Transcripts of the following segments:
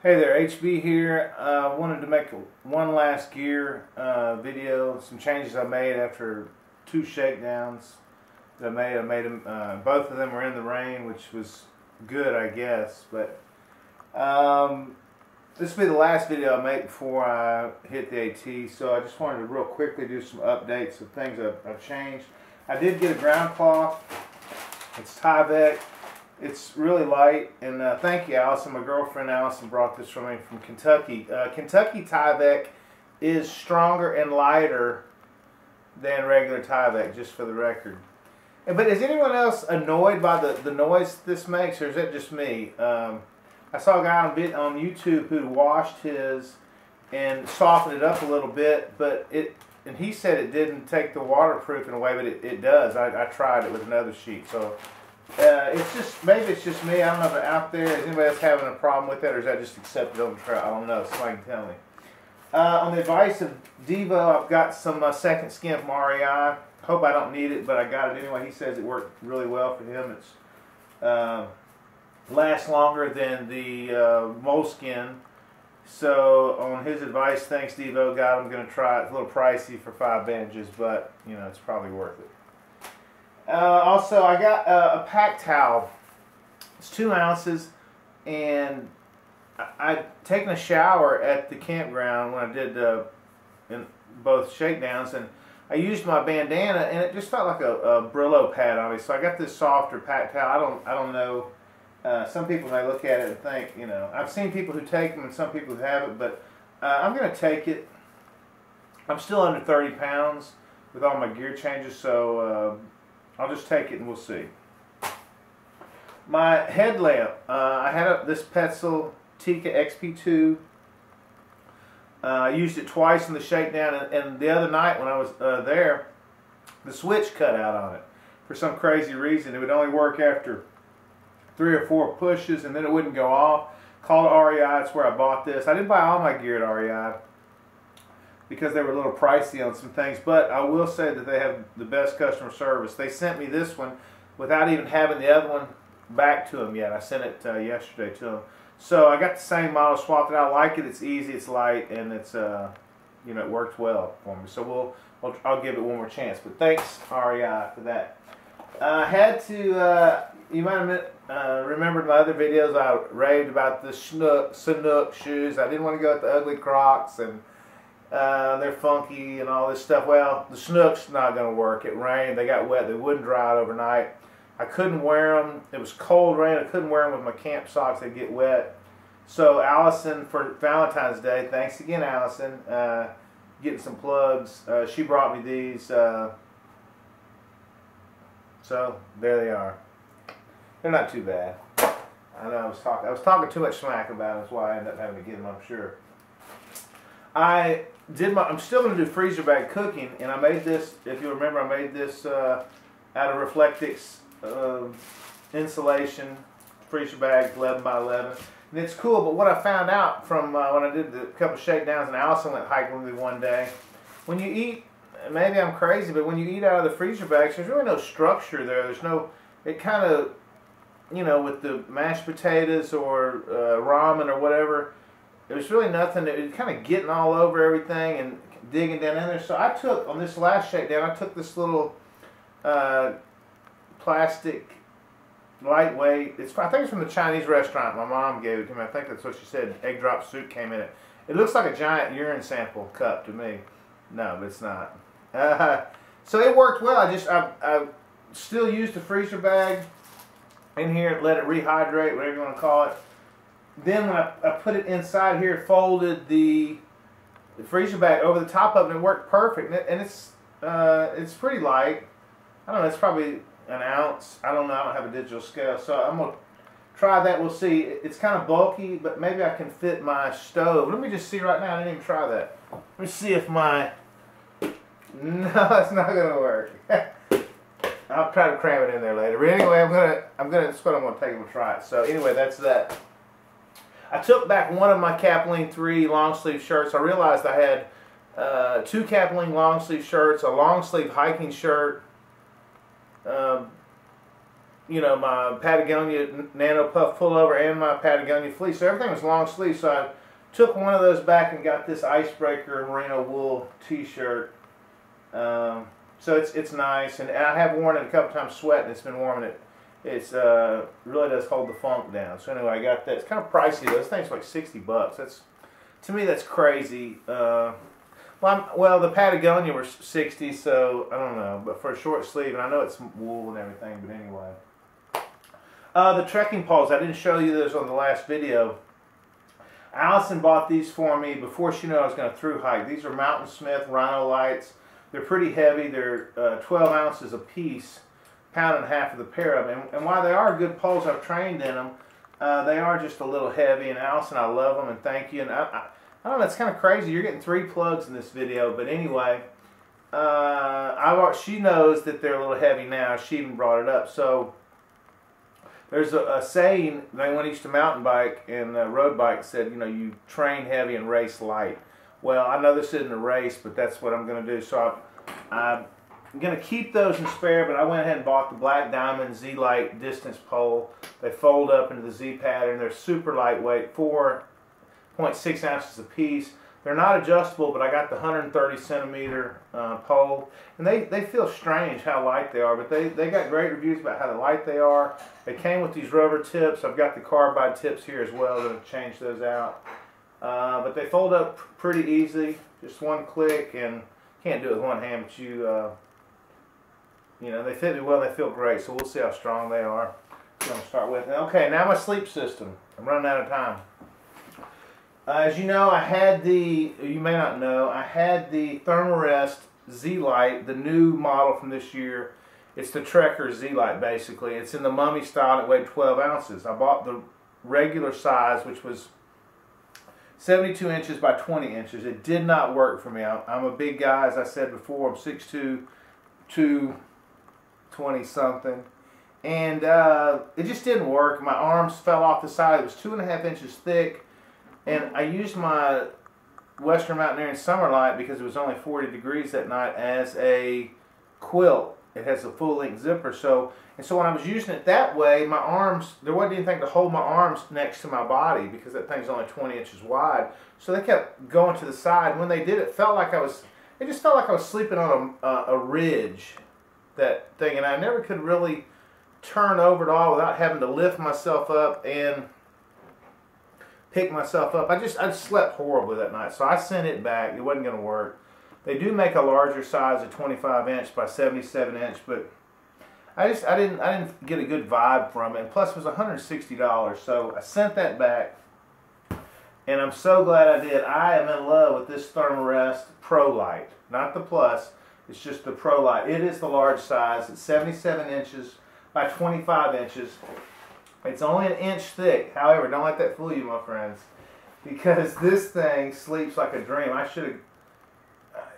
Hey there, HB here. Wanted to make one last gear video. Some changes I made after 2 shakedowns that I made them. Both of them were in the rain, which was good, I guess. But this will be the last video I make before I hit the AT. So I just wanted to real quickly do some updates of things I've changed. I did get a ground cloth. It's Tyvek. It's really light, and thank you, Allison. My girlfriend Allison brought this for me from Kentucky. Kentucky Tyvek is stronger and lighter than regular Tyvek, just for the record. But is anyone else annoyed by the noise this makes, or is it just me? I saw a guy on YouTube who washed his and softened it up a little bit, and he said it didn't take the waterproofing away, but it does. I tried it with another sheet, so. Maybe it's just me. I don't know if out there is anybody else having a problem with that, or is that just accepted on the trail? I don't know. Somebody can tell me. On the advice of Devo, I've got some second skin from REI. Hope I don't need it, but I got it anyway. He says it worked really well for him. It's lasts longer than the moleskin. So on his advice, thanks Devo. I'm going to try it. It's a little pricey for 5 bandages, but you know it's probably worth it. Also, I got a pack towel. It's 2 ounces, and I'd taken a shower at the campground when I did in both shakedowns, and I used my bandana, and it just felt like a Brillo pad on me. So I got this softer pack towel. I don't know. Some people may look at it and think, you know, I've seen people who take them and some people who haven't, but I'm going to take it. I'm still under 30 pounds with all my gear changes, so I'll just take it and we'll see. My headlamp, I had this Petzl Tika XP2. I used it twice in the shakedown, and the other night when I was there, the switch cut out on it for some crazy reason. It would only work after 3 or 4 pushes, and then it wouldn't go off. Called REI, it's where I bought this. I didn't buy all my gear at REI because they were a little pricey on some things, but I will say that they have the best customer service. They sent me this one without even having the other one back to them yet. I sent it yesterday to them. So I got the same model, swapped it out. I like it. It's easy, it's light, and it's you know, it worked well for me. So I'll give it one more chance. But thanks REI for that. I had to. You might have remembered my other videos. I raved about the Chinook shoes. I didn't want to go with the ugly Crocs, and they're funky and all this stuff. Well, the Chinook's not going to work. It rained. They got wet. They wouldn't dry out overnight. I couldn't wear them. It was cold rain. I couldn't wear them with my camp socks. They'd get wet. So Allison, for Valentine's Day, thanks again, Allison, getting some plugs. She brought me these. So there they are. They're not too bad. I know I was talking too much smack about them. That's why I ended up having to get them, I'm sure. I'm still going to do freezer bag cooking, and I made this, if you remember, I made this out of Reflectix insulation freezer bag, 11 by 11. And it's cool, but what I found out from when I did the couple shakedowns, and Allison went hiking with me one day, when you eat, maybe I'm crazy, but when you eat out of the freezer bags, there's really no structure there. There's no, it kind of, you know, with the mashed potatoes or ramen or whatever, there's really nothing. It was kind of getting all over everything and digging down in there. So I took, on this last shakedown, I took this little plastic, lightweight, I think it's from the Chinese restaurant. My mom gave it to me. I think that's what she said. Egg drop soup came in it. It looks like a giant urine sample cup to me. No, but it's not. So it worked well. I still used the freezer bag in here, let it rehydrate, whatever you want to call it. Then when I put it inside here, folded the freezer bag over the top of it, and it worked perfect. And it's pretty light. I don't know, it's probably an ounce. I don't know, I don't have a digital scale. So I'm going to try that, we'll see. It's kind of bulky, but maybe I can fit my stove. Let me just see right now, I didn't even try that. Let me see if my, no, it's not going to work. I'll try to cram it in there later. But anyway, that's what I'm going to take and try it. So anyway, that's that. I took back one of my Capling 3 long sleeve shirts. I realized I had 2 Capling long sleeve shirts, a long sleeve hiking shirt, you know, my Patagonia Nano Puff pullover and my Patagonia fleece. So everything was long sleeve. So I took one of those back and got this Icebreaker merino wool T-shirt. So it's nice, and I have worn it a couple times sweating. It's been warm, and it really does hold the funk down. So anyway, I got that. It's kind of pricey. Those things are like $60. That's, to me, that's crazy. Well, the Patagonia were 60, so I don't know. But for a short sleeve, and I know it's wool and everything, but anyway. The trekking poles, I didn't show you those on the last video. Allison bought these for me before she knew I was going to thru hike. These are Mountain Smith Rhino Lights. They're pretty heavy. They're 12 ounces a piece, pound and a half of the pair of them. And while they are good poles, I've trained in them, they are just a little heavy. And Allison, I love them, and thank you. And I don't know, it's kind of crazy. You're getting 3 plugs in this video, but anyway, she knows that they're a little heavy now. She even brought it up. So there's a saying that when I used to mountain bike and road bike said, you know, you train heavy and race light. Well, I know this isn't a race, but that's what I'm going to do. So I'm going to keep those in spare, but I went ahead and bought the Black Diamond Z-Lite distance pole. They fold up into the Z pattern. They're super lightweight, 4.6 ounces a piece. They're not adjustable, but I got the 130 centimeter pole, and they feel strange how light they are, but they got great reviews about how light they are. They came with these rubber tips. I've got the carbide tips here as well. I'm going to change those out. But they fold up pretty easy, just one click, and can't do it with one hand, but you know, they fit me well, they feel great, so we'll see how strong they are. I'm going to start with. Okay, now my sleep system. I'm running out of time. As you know, you may not know, I had the Thermarest Z-Lite, the new model from this year. It's the Trekker Z-Lite, basically. It's in the mummy style, and it weighed 12 ounces. I bought the regular size, which was 72 inches by 20 inches. It did not work for me. I'm a big guy, as I said before. I'm 6'2", 220 something. And it just didn't work. My arms fell off the side. It was 2.5 inches thick. And I used my Western Mountaineering Summer Light, because it was only 40 degrees that night, as a quilt. It has a full-length zipper. So when I was using it that way, my arms, there wasn't anything to hold my arms next to my body, because that thing's only 20 inches wide. So they kept going to the side. And when they did, it just felt like I was sleeping on a ridge, that thing. And I never could really turn over at all without having to lift myself up and pick myself up. I just slept horribly that night. So I sent it back. It wasn't going to work. They do make a larger size, a 25 inch by 77 inch, but I didn't get a good vibe from it. And plus, it was $160, so I sent that back, and I'm so glad I did. I am in love with this Thermarest Pro Light, not the Plus. It's just the Pro Light. It is the large size. It's 77 inches by 25 inches. It's only 1 inch thick. However, don't let that fool you, my friends, because this thing sleeps like a dream.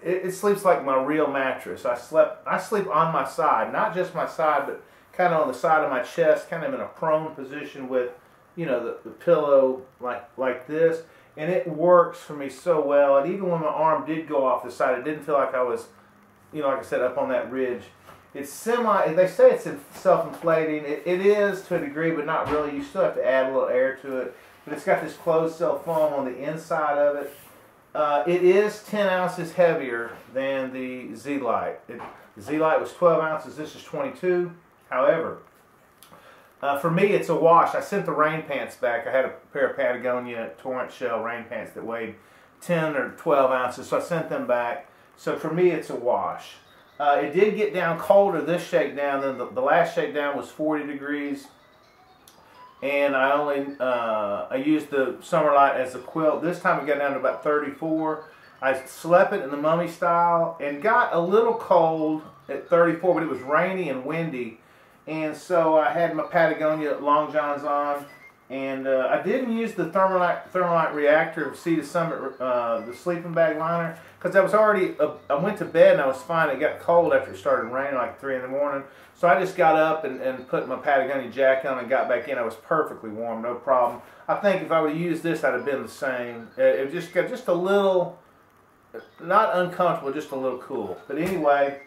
It sleeps like my real mattress. I sleep on my side, not just my side, but kind of on the side of my chest, kind of in a prone position with, you know, the pillow like this. And it works for me so well. And even when my arm did go off the side, it didn't feel like I was, you know, like I said, up on that ridge. It's they say it's self-inflating. It is to a degree, but not really. You still have to add a little air to it. But it's got this closed cell foam on the inside of it. It is 10 ounces heavier than the Z-Lite. The Z-Lite was 12 ounces. This is 22. However, for me, it's a wash. I sent the rain pants back. I had a pair of Patagonia Torrent Shell rain pants that weighed 10 or 12 ounces, so I sent them back. So for me, it's a wash. It did get down colder this shakedown than the last shakedown was 40 degrees. And I used the Summer Light as a quilt. This time it got down to about 34. I slept it in the mummy style and got a little cold at 34, but it was rainy and windy. And so I had my Patagonia long johns on. And I didn't use the Thermalite Reactor Sea to Summit, the sleeping bag liner, because I was already, I went to bed and I was fine. It got cold after it started raining, like 3 in the morning. So I just got up and put my Patagonia jacket on and got back in. I was perfectly warm, no problem. I think if I would have used this, I'd have been the same. It just got just a little, not uncomfortable, just a little cool. But anyway,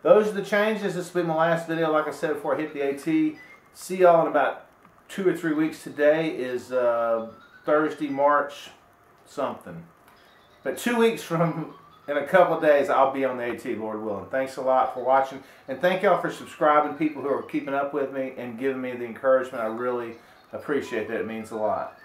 those are the changes. This will be my last video, like I said, before I hit the AT. See y'all in about 2 or 3 weeks. Today is Thursday, March something. But 2 weeks from, in a couple of days, I'll be on the AT, Lord willing. Thanks a lot for watching. And thank y'all for subscribing, people who are keeping up with me and giving me the encouragement. I really appreciate that. It means a lot.